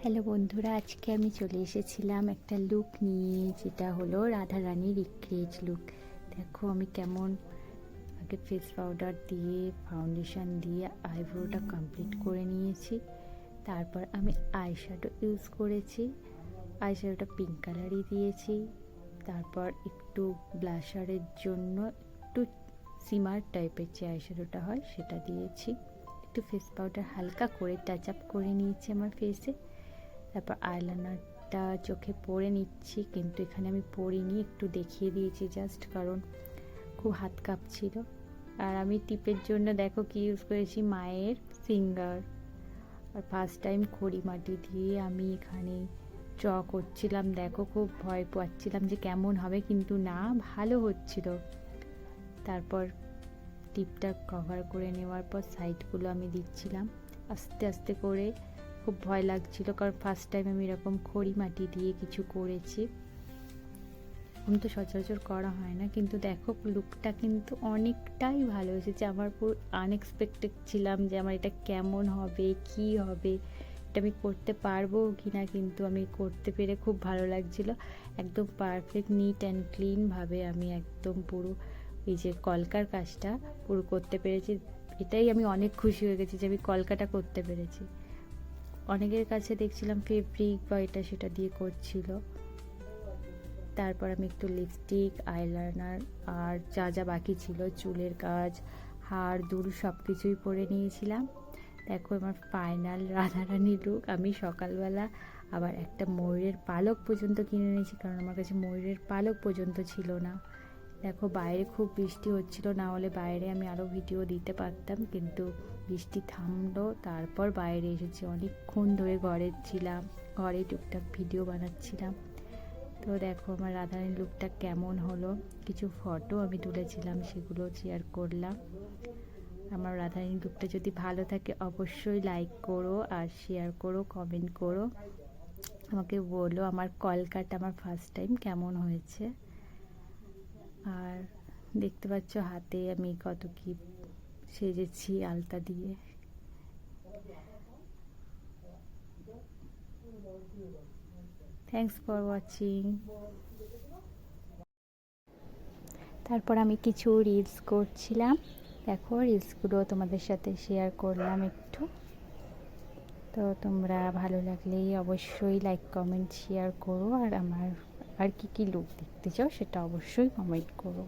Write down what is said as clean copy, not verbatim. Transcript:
Hello বন্ধুরা, আজকে আমি চলে এসেছিলাম একটা লুক নিয়ে, যেটা হলো রাধারানী রিক্রিয়েট লুক। দেখো আমি কেমন আগে ফেস পাউডার দিয়ে ফাউন্ডেশন দিয়ে আইব্রোটা কমপ্লিট করে নিয়েছি। তারপর আমি আইশ্যাডো ইউজ করেছি, আইশ্যাডোটা পিঙ্ক কালারই দিয়েছি। তারপর একটু ব্লাশারের জন্য একটু সিমার টাইপের যে আইশ্যাডোটা হয় সেটা দিয়েছি। একটু ফেস পাউডার হালকা করে টাচ আপ করে নিয়েছি আমার ফেসে। তারপর আইলাইনারটা চোখে পরে নিচ্ছি, কিন্তু এখানে আমি পরিনি, একটু দেখিয়ে দিয়েছি জাস্ট, কারণ খুব হাত কাঁপছিল। আর আমি টিপের জন্য দেখো কি ইউজ করেছি, মায়ের ফিঙ্গার। আর ফার্স্ট টাইম খড়ি মাটি দিয়ে আমি এখানে ড্র করছিলাম। দেখো খুব ভয় পাচ্ছিলাম যে কেমন হবে, কিন্তু না, ভালো হচ্ছিল। তারপর টিপটা কভার করে নেওয়ার পর সাইডগুলো আমি দিচ্ছিলাম আস্তে আস্তে করে। খুব ভয় লাগছিল, কারণ ফার্স্ট টাইম আমি এরকম খড়ি মাটি দিয়ে কিছু করেছি, আমি তো সচরাচর করা হয় না। কিন্তু দেখো লুকটা কিন্তু অনেকটাই ভালো এসেছে। আমার পুরো আনএক্সপেক্টেড ছিলাম যে আমার এটা কেমন হবে, কি হবে, এটা আমি করতে পারবো কি না, কিন্তু আমি করতে পেরে খুব ভালো লাগছিল। একদম পারফেক্ট নিট অ্যান্ড ক্লিনভাবে আমি একদম পুরো এই যে কলকার কাজটা পুরো করতে পেরেছি। এটাই আমি অনেক খুশি হয়ে গেছি যে আমি কলকাটা করতে পেরেছি। অনেকের কাছে দেখছিলাম ফেব্রিক বা এটা সেটা দিয়ে করছিল। তারপর আমি একটু লিপস্টিক, আইলাইনার আর যা যা বাকি ছিল, চুলের কাজ, হাড় দুল সব কিছুই পরে নিয়েছিলাম। দেখো আমার ফাইনাল রাধারানী লুক। আমি সকালবেলা আবার একটা ময়ূরের পালক পর্যন্ত কিনে নিয়েছি, কারণ আমার কাছে ময়ূরের পালক পর্যন্ত ছিল না। দেখো বাইরে খুব বৃষ্টি হচ্ছিল, না হলে বাইরে আমি আরও ভিডিও দিতে পারতাম, কিন্তু বৃষ্টি থামলো। তারপর বাইরে এসেছি, অনেকক্ষণ ধরে ঘরে ছিলাম, ঘরে টুকটাক ভিডিও বানাচ্ছিলাম। তো দেখো আমার রাধারানী লুকটা কেমন হলো, কিছু ফটো আমি তুলেছিলাম, সেগুলো শেয়ার করলাম। আমার রাধারানী লুকটা যদি ভালো থাকে অবশ্যই লাইক করো আর শেয়ার করো, কমেন্ট করো, আমাকে বলো আমার কলকাতা আমার ফার্স্ট টাইম কেমন হয়েছে। আর দেখতে পাচ্ছ হাতে আমি কত কি সেজেছি আলতা দিয়ে। Thanks for watching. তারপর আমি কিছু রিলস করছিলাম, দেখো রিলসগুলো তোমাদের সাথে শেয়ার করলাম একটু। তো তোমরা ভালো লাগলেই অবশ্যই লাইক কমেন্ট শেয়ার করো, আর আমার আর কি লুক দেখতে চাও সেটা অবশ্যই কমেন্ট করো।